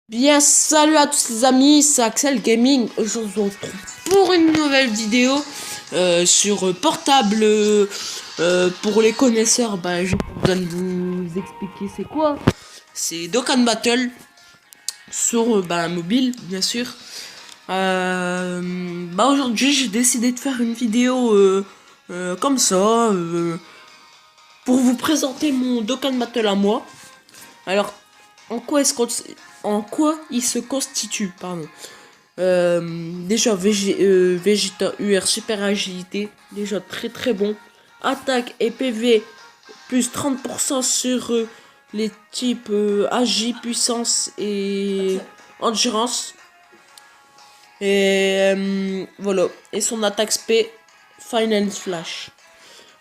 Bien, salut à tous les amis, c'est Axel Gaming. Aujourd'hui, on se retrouve pour une nouvelle vidéo sur portable. Pour les connaisseurs, j'ai pas besoin de vous expliquer c'est quoi. C'est Dokkan Battle sur mobile, bien sûr. Aujourd'hui, j'ai décidé de faire une vidéo comme ça pour vous présenter mon Dokkan Battle à moi. Alors, en quoi il se constitue, pardon. Déjà Vegeta UR super agilité, déjà très très bon. Attaque et PV plus 30% sur les types AJ, puissance et endurance. Et voilà. Et son attaque SP Final Flash.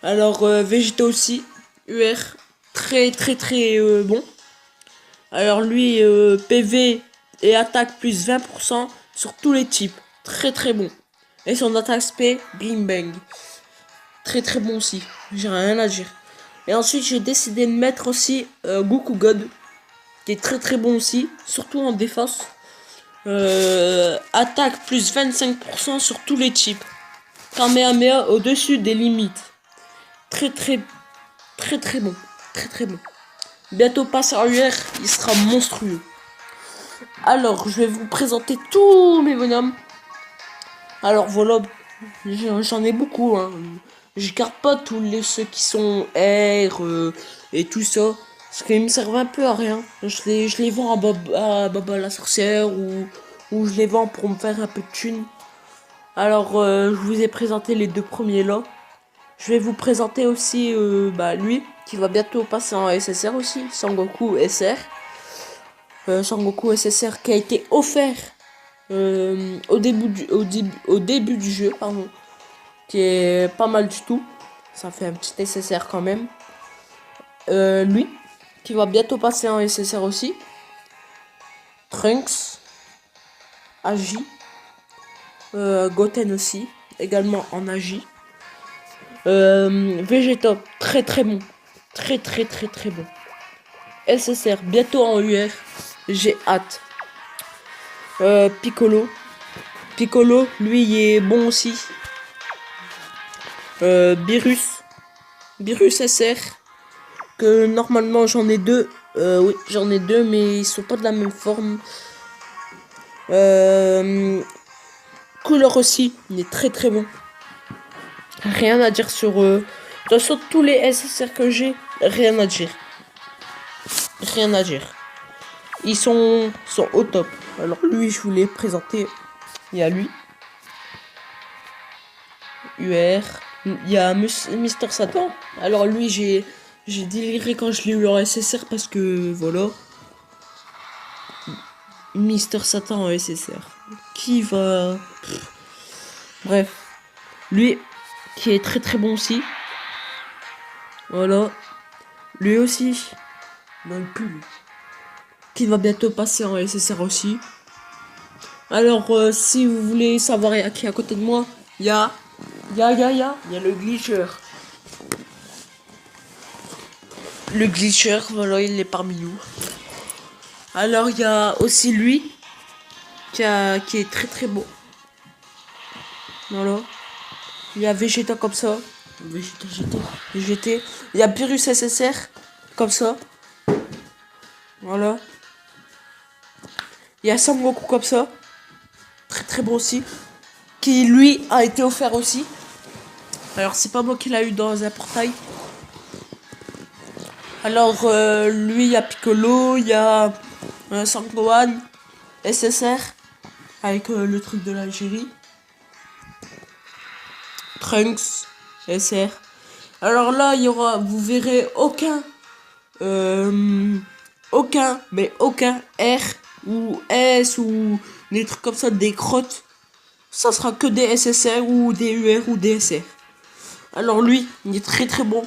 Alors Vegeta aussi UR très bon. Alors lui PV et attaque plus 20% sur tous les types. Très bon. Et son attaque SP Bling Bang. Très bon aussi. J'ai rien à dire. Et ensuite j'ai décidé de mettre aussi Goku God. Qui est très bon aussi. Surtout en défense. Attaque plus 25% sur tous les types. Kamehameha au-dessus des limites. Très bon. Très bon. Bientôt passe en UR, il sera monstrueux. Alors, je vais vous présenter tous mes bonhommes. Alors voilà, j'en ai beaucoup. Hein. Je garde pas ceux qui sont R et tout ça. Parce qu'ils me servent un peu à rien. Je les vends à Baba la sorcière ou je les vends pour me faire un peu de thunes. Alors, je vous ai présenté les deux premiers là. Je vais vous présenter aussi lui, qui va bientôt passer en SSR aussi, Sangoku SR. Sangoku SSR qui a été offert au début du jeu, pardon. Qui est pas mal du tout. Ça fait un petit SSR quand même. Lui, qui va bientôt passer en SSR aussi. Trunks, Agi. Goten aussi, également en Agi. Vegeta, très bon. Très bon. SSR, bientôt en UR. J'ai hâte. Piccolo, lui, il est bon aussi. Beerus SR. Que normalement j'en ai deux. Oui, j'en ai deux, mais ils sont pas de la même forme. Couleur aussi, il est très bon. Rien à dire sur de toute façon, tous les SSR que j'ai, rien à dire. Ils sont au top. Alors lui, je voulais présenter. Il y a lui. UR. Il y a Mister Satan. Alors lui, j'ai déliré quand je l'ai eu en SSR parce que voilà. Mister Satan en SSR. Qui va... Bref. Lui, qui est très bon aussi. Voilà. Lui aussi. Non plus. Qui va bientôt passer en SSR aussi. Alors, si vous voulez savoir qui est à côté de moi, il y a le glitcher. Le glitcher, voilà, il est parmi nous. Alors, il y a aussi lui, qui est très beau. Voilà. Il y a Vegeta comme ça. Vegeta. Il y a Beerus SSR, comme ça. Voilà. Il y a Sangoku comme ça. Très bon aussi. Qui lui a été offert aussi. Alors c'est pas moi qui l'a eu dans un portail. Alors lui il y a Piccolo, il y a Sangohan, SSR avec le truc de l'Algérie. Trunks, SR. Alors là il y aura, vous verrez aucun R ou S ou des trucs comme ça, des crottes. Ça sera que des SSR ou des UR ou des SR. Alors lui, il est très bon.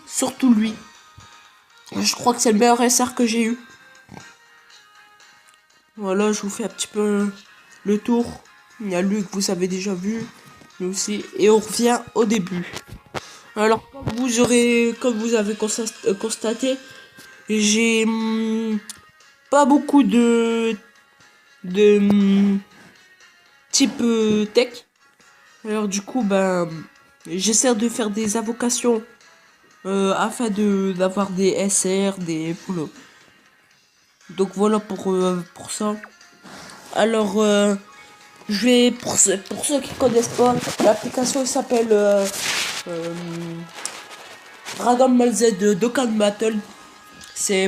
Surtout lui. Je crois que c'est le meilleur SR que j'ai eu. Voilà, je vous fais un petit peu le tour. Il y a lui que vous avez déjà vu. nous aussi, et on revient au début. Alors, comme vous avez constaté, j'ai pas beaucoup de type tech. Alors du coup, ben, j'essaie de faire des invocations afin d'avoir des SR, des polos. Donc voilà pour ça. Alors, je vais pour ceux qui connaissent pas, l'application s'appelle Dragon Ball Z Dokkan Battle.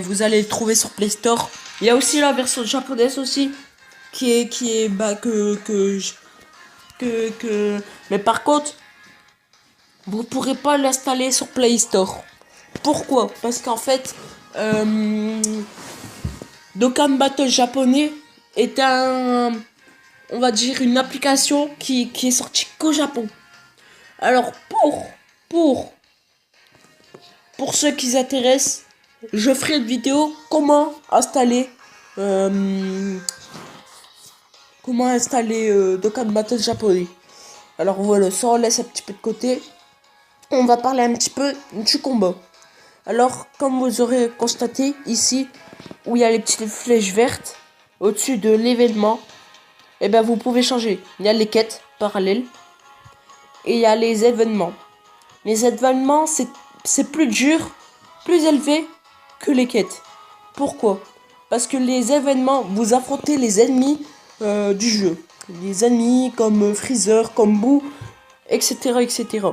Vous allez le trouver sur Play Store. Il y a aussi la version japonaise aussi qui est bah mais par contre vous pourrez pas l'installer sur Play Store. Pourquoi? Parce qu'en fait Dokkan Battle japonais est on va dire une application qui est sortie qu'au Japon. Alors pour pour ceux qui s'intéressent, je ferai une vidéo comment installer Dokkan Battle japonais. Alors voilà, ça on laisse un petit peu de côté. On va parler un petit peu du combat. Alors, comme vous aurez constaté ici, où il y a les petites flèches vertes, au-dessus de l'événement, et ben vous pouvez changer. Il y a les quêtes parallèles et il y a les événements. Les événements, c'est plus dur, plus élevé que les quêtes. Pourquoi? Parce que les événements, vous affrontez les ennemis du jeu. Les ennemis comme Freezer, comme Boo, etc., etc.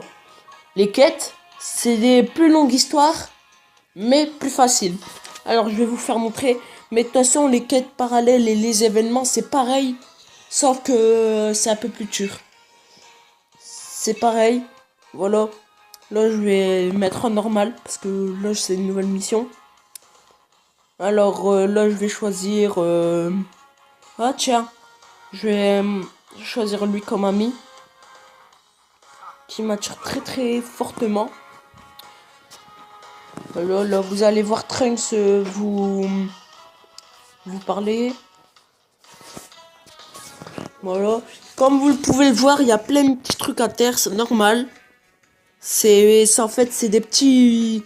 Les quêtes, c'est des plus longues histoires, mais plus faciles. Alors je vais vous faire montrer. Mais de toute façon, les quêtes parallèles et les événements, c'est pareil. Sauf que c'est un peu plus dur. C'est pareil. Voilà. Là, je vais mettre en normal. Parce que là, c'est une nouvelle mission. Alors là, je vais choisir... Ah tiens. Je vais choisir lui comme ami. Qui m'attire très très fortement. Alors là, vous allez voir Trunks vous parler. Voilà. Comme vous le pouvez le voir, il y a plein de petits trucs à terre, c'est normal. En fait, c'est des petites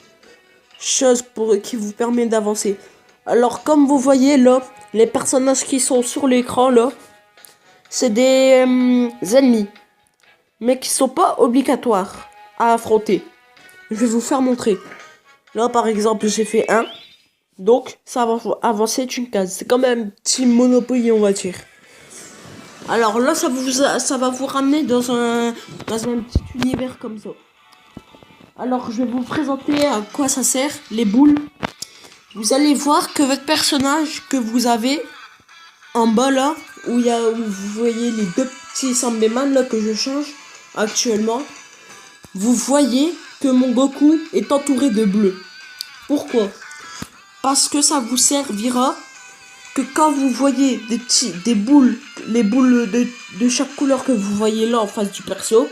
choses qui vous permettent d'avancer. Alors, comme vous voyez là, les personnages qui sont sur l'écran là, c'est des ennemis. Mais qui sont pas obligatoires à affronter. Je vais vous faire montrer. Là, par exemple, j'ai fait 1. Donc, ça va avancer d'une case. C'est comme un petit Monopoly, on va dire. Alors là, ça va vous ramener dans un petit univers comme ça. Alors, je vais vous présenter à quoi ça sert, les boules. Vous allez voir que votre personnage que vous avez en bas là, où vous voyez les deux petits Sandman là que je change actuellement, vous voyez que mon Goku est entouré de bleu. Pourquoi? Parce que ça vous servira que quand vous voyez des boules, les boules de chaque couleur que vous voyez là en face du perso,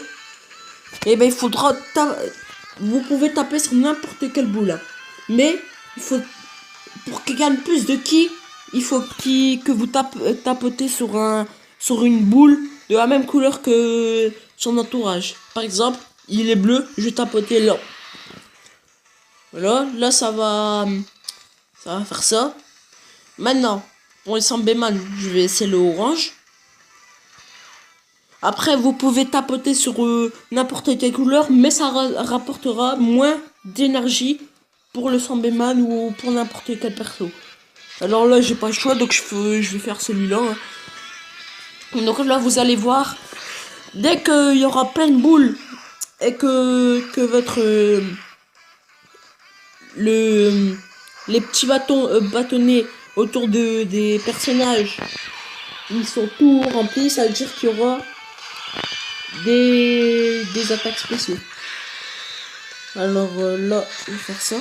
et ben il faudra vous pouvez taper sur n'importe quelle boule. Hein. Mais il faut pour qu'il gagne plus de ki, il faut que vous tapotez sur une boule de la même couleur que son entourage. Par exemple, il est bleu, je vais tapoter là. Voilà, là ça va faire ça. Maintenant, pour les Sandman, je vais essayer le orange. Après, vous pouvez tapoter sur n'importe quelle couleur, mais ça rapportera moins d'énergie pour le Sandman ou pour n'importe quel perso. Alors là, j'ai pas le choix, donc je vais faire celui-là. Hein. Donc là, vous allez voir, dès qu'il y aura plein de boules et que votre les petits bâtonnets autour des personnages, ils sont tout remplis, ça veut dire qu'il y aura des attaques spéciaux. Alors là, je vais faire ça.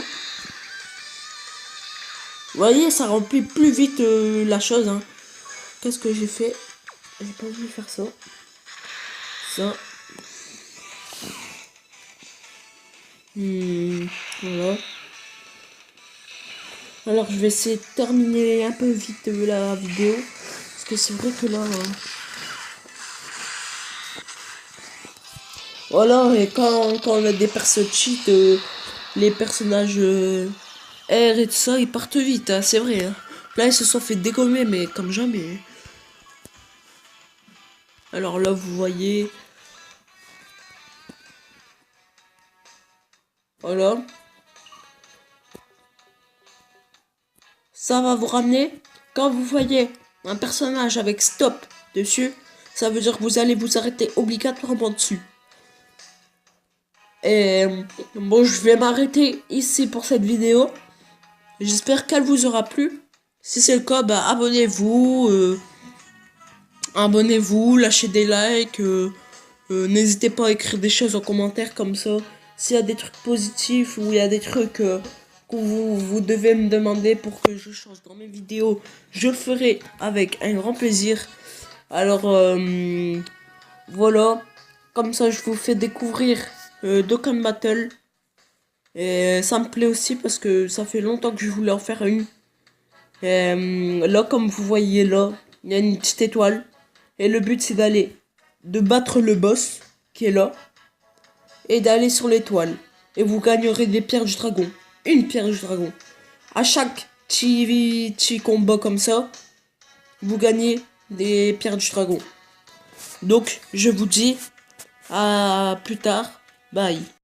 Vous voyez, ça remplit plus vite la chose. Hein. Qu'est-ce que j'ai fait? J'ai pas voulu faire ça. Ça. Voilà. Alors je vais essayer de terminer un peu vite la vidéo. Parce que c'est vrai que là... Voilà, et quand on a des persos cheat, les personnages R et tout ça, ils partent vite, hein, c'est vrai. Hein. Là, ils se sont fait dégommer, mais comme jamais. Alors là, vous voyez. Voilà. Ça va vous ramener. Quand vous voyez un personnage avec stop dessus, ça veut dire que vous allez vous arrêter obligatoirement dessus. Et bon, je vais m'arrêter ici pour cette vidéo. J'espère qu'elle vous aura plu. Si c'est le cas, bah abonnez-vous, lâchez des likes, n'hésitez pas à écrire des choses en commentaire comme ça. S'il y a des trucs positifs ou il y a des trucs que vous devez me demander pour que je change dans mes vidéos, je le ferai avec un grand plaisir. Alors voilà, comme ça je vous fais découvrir Dokkan Battle. Et ça me plaît aussi parce que ça fait longtemps que je voulais en faire une. Et, là, comme vous voyez là, il y a une petite étoile. Et le but, c'est de battre le boss qui est là. Et d'aller sur l'étoile. Et vous gagnerez des pierres du dragon. Une pierre du dragon. À chaque petit combat comme ça, vous gagnez des pierres du dragon. Donc, je vous dis à plus tard. Bye.